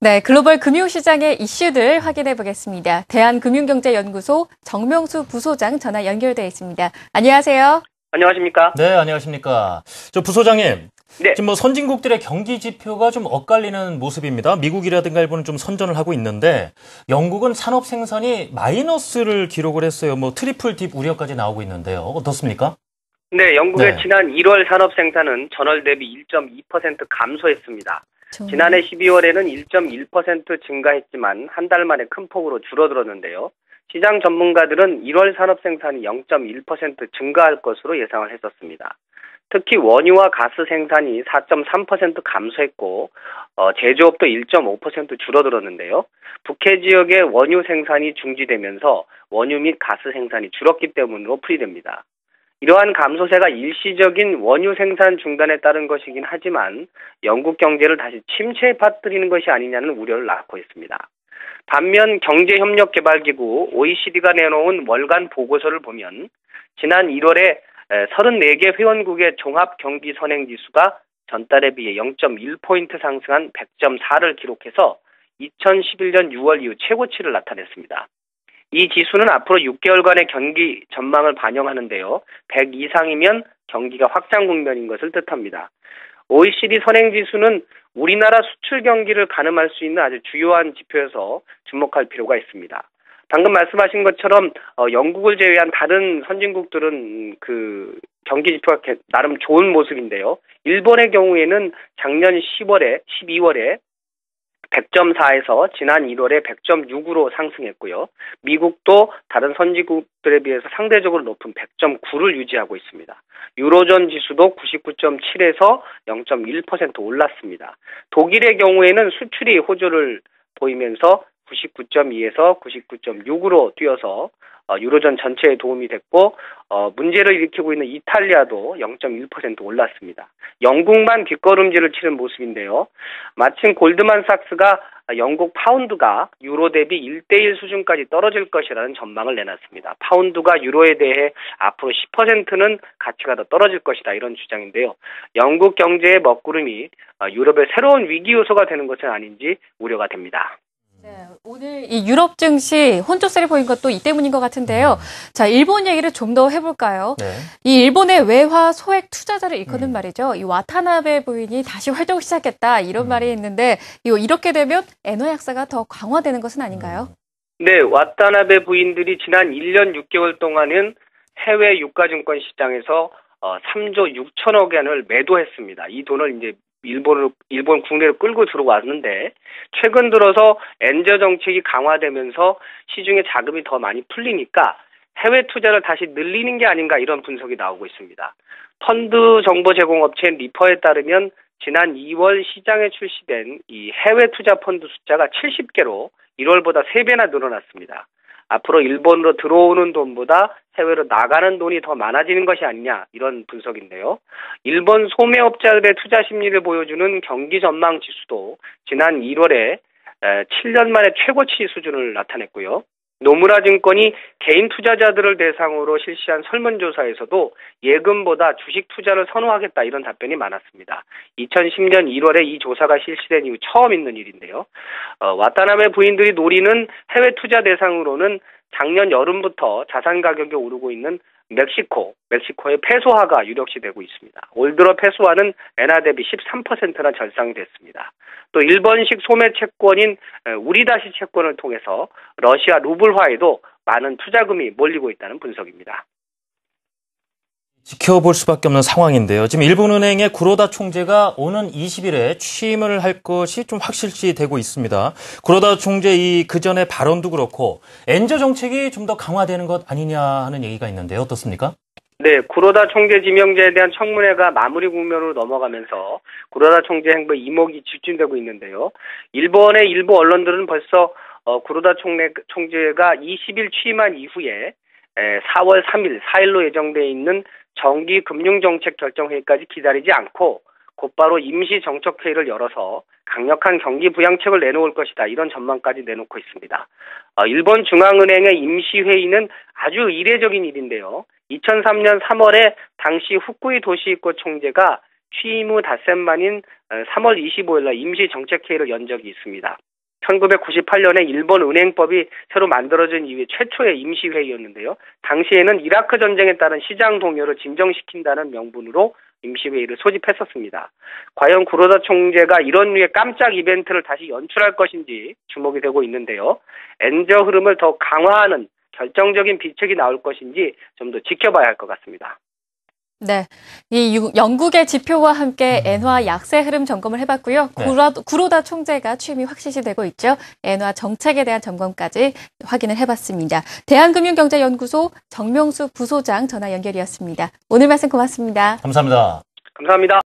네, 글로벌 금융시장의 이슈들 확인해 보겠습니다. 대한금융경제연구소 정명수 부소장 전화 연결되어 있습니다. 안녕하세요. 안녕하십니까? 네, 안녕하십니까. 부소장님. 네. 지금 선진국들의 경기 지표가 좀 엇갈리는 모습입니다. 미국이라든가 일본은 좀 선전을 하고 있는데 영국은 산업 생산이 마이너스를 기록을 했어요. 트리플 딥 우려까지 나오고 있는데요. 어떻습니까? 네, 영국의 지난 1월 산업 생산은 전월 대비 1.2% 감소했습니다. 지난해 12월에는 1.1% 증가했지만 한 달 만에 큰 폭으로 줄어들었는데요. 시장 전문가들은 1월 산업 생산이 0.1% 증가할 것으로 예상을 했었습니다. 특히 원유와 가스 생산이 4.3% 감소했고 제조업도 1.5% 줄어들었는데요. 북해 지역의 원유 생산이 중지되면서 원유 및 가스 생산이 줄었기 때문으로 풀이됩니다. 이러한 감소세가 일시적인 원유 생산 중단에 따른 것이긴 하지만 영국 경제를 다시 침체에 빠뜨리는 것이 아니냐는 우려를 낳고 있습니다. 반면 경제협력개발기구 OECD가 내놓은 월간 보고서를 보면 지난 1월에 34개 회원국의 종합경기선행지수가 전달에 비해 0.1포인트 상승한 100.4를 기록해서 2011년 6월 이후 최고치를 나타냈습니다. 이 지수는 앞으로 6개월간의 경기 전망을 반영하는데요. 100 이상이면 경기가 확장 국면인 것을 뜻합니다. OECD 선행지수는 우리나라 수출 경기를 가늠할 수 있는 아주 주요한 지표여서 주목할 필요가 있습니다. 방금 말씀하신 것처럼 영국을 제외한 다른 선진국들은 그 경기 지표가 나름 좋은 모습인데요. 일본의 경우에는 작년 12월에 100.4에서 지난 1월에 100.6으로 상승했고요. 미국도 다른 선진국들에 비해서 상대적으로 높은 100.9를 유지하고 있습니다. 유로존 지수도 99.7에서 0.1% 올랐습니다. 독일의 경우에는 수출이 호조를 보이면서 99.2에서 99.6으로 뛰어서 유로존 전체에 도움이 됐고 문제를 일으키고 있는 이탈리아도 0.1% 올랐습니다. 영국만 뒷걸음질을 치는 모습인데요. 마침 골드만삭스가 영국 파운드가 유로 대비 1대1 수준까지 떨어질 것이라는 전망을 내놨습니다. 파운드가 유로에 대해 앞으로 10%는 가치가 더 떨어질 것이다 이런 주장인데요. 영국 경제의 먹구름이 유럽의 새로운 위기 요소가 되는 것은 아닌지 우려가 됩니다. 네, 오늘 이 유럽 증시 혼조세를 보인 것도 이 때문인 것 같은데요. 자, 일본 얘기를 좀 더 해볼까요? 네. 이 일본의 외화 소액 투자자를 일컫는 말이죠. 이 와타나베 부인이 다시 활동을 시작했다 이런 말이 있는데 이렇게 되면 엔화 약세가 더 강화되는 것은 아닌가요? 네, 와타나베 부인들이 지난 1년 6개월 동안은 해외 유가증권 시장에서 3조 6천억 엔을 매도했습니다. 이 돈을 이제 일본 국내로 끌고 들어왔는데 최근 들어서 엔저 정책이 강화되면서 시중에 자금이 더 많이 풀리니까 해외 투자를 다시 늘리는 게 아닌가 이런 분석이 나오고 있습니다. 펀드 정보 제공 업체인 리퍼에 따르면 지난 2월 시장에 출시된 이 해외 투자 펀드 숫자가 70개로 1월보다 3배나 늘어났습니다. 앞으로 일본으로 들어오는 돈보다 해외로 나가는 돈이 더 많아지는 것이 아니냐 이런 분석인데요. 일본 소매업자들의 투자 심리를 보여주는 경기 전망 지수도 지난 1월에 7년 만에 최고치 수준을 나타냈고요. 노무라 증권이 개인 투자자들을 대상으로 실시한 설문조사에서도 예금보다 주식 투자를 선호하겠다 이런 답변이 많았습니다. 2010년 1월에 이 조사가 실시된 이후 처음 있는 일인데요. 와타나베 부인들이 노리는 해외 투자 대상으로는 작년 여름부터 자산 가격이 오르고 있는 멕시코의 페소화가 유력시 되고 있습니다. 올 들어 페소화는 엔화 대비 13%나 절상이 됐습니다. 또 일본식 소매 채권인 우리다시 채권을 통해서 러시아 루블화에도 많은 투자금이 몰리고 있다는 분석입니다. 지켜볼 수밖에 없는 상황인데요. 지금 일본은행의 구로다 총재가 오는 20일에 취임을 할 것이 좀 확실시되고 있습니다. 구로다 총재 그 전에 발언도 그렇고 엔저 정책이 좀 더 강화되는 것 아니냐 하는 얘기가 있는데요. 어떻습니까? 네, 구로다 총재 지명제에 대한 청문회가 마무리 국면으로 넘어가면서 구로다 총재 행보에 이목이 집중되고 있는데요. 일본의 일부 언론들은 벌써 구로다 총재가 20일 취임한 이후에 4월 3일, 4일로 예정되어 있는 정기금융정책 결정회의까지 기다리지 않고 곧바로 임시정책회의를 열어서 강력한 경기 부양책을 내놓을 것이다. 이런 전망까지 내놓고 있습니다. 일본 중앙은행의 임시회의는 아주 이례적인 일인데요. 2003년 3월에 당시 후쿠이 도시히코 총재가 취임 후 닷새 만인 3월 25일 날 임시정책회의를 연 적이 있습니다. 1998년에 일본 은행법이 새로 만들어진 이후에 최초의 임시회의였는데요. 당시에는 이라크 전쟁에 따른 시장 동요를 진정시킨다는 명분으로 임시회의를 소집했었습니다. 과연 구로다 총재가 이런 류의 깜짝 이벤트를 다시 연출할 것인지 주목이 되고 있는데요. 엔저 흐름을 더 강화하는 결정적인 비책이 나올 것인지 좀 더 지켜봐야 할 것 같습니다. 네, 이 영국의 지표와 함께 엔화 약세 흐름 점검을 해봤고요. 네. 구로다 총재가 취임이 확실시되고 있죠. 엔화 정책에 대한 점검까지 확인을 해봤습니다. 대한금융경제연구소 정명수 부소장 전화 연결이었습니다. 오늘 말씀 고맙습니다. 감사합니다. 감사합니다.